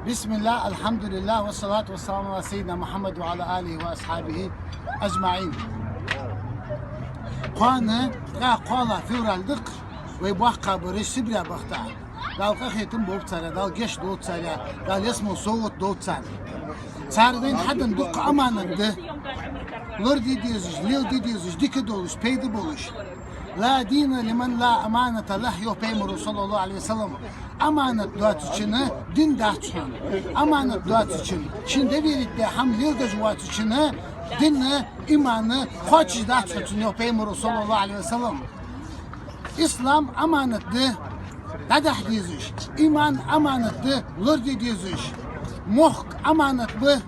بسم الله الحمد لله والصلاة والسلام على سيدنا محمد وعلى آله وأصحابه أجمعين. قانا قالا فورالدق ويبقى بريش سبرا بقتا دال قخيتم بوبتسارا دال جيش دوتسارا دال يسمو صوت دوتسار ساردين حدن دق أمانة لور دي ديزوش ليل دي ديزوش ديك دولش بيد بولش لا دين لمن لا أمانة له يو بيمر صلى الله عليه وسلم أمانة دوات içine din dağıtın أمانة دوات için şimdi birlikte ham lil de duat içine dinle imanı koç dağıtın يو بيمر صلى الله عليه وسلم İslam amanetli dadah diziş iman amanetli lor diziş muhk amanetli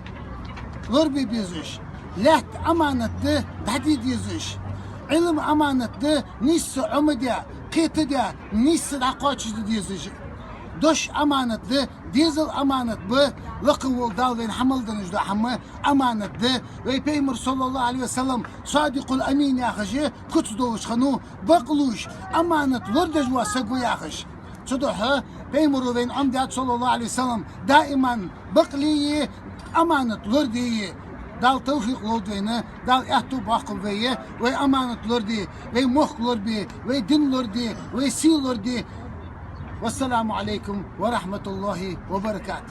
lor diziş lat amanetli dadi diziş ilim amanetli nis umudya qitida nis daqoch diziş dosh amanetli dizel amanet bu laqul dalvin hamaldan ujda hamma amanetli ve peygamber sallallahu aleyhi ve sellem sadiqul amin ya xaji kutsdosh khanu baqlush amanet lorda jwa sagu ya xaj صدها بيمر بين عمدات صلى الله عليه وسلم دائما بقلي أمانة لردي دال توفيق لردينا دال احتو باقل بيه وي أمانة لردي وي مخ لردي وي دين لردي وي سي لردي والسلام عليكم ورحمة الله وبركاته.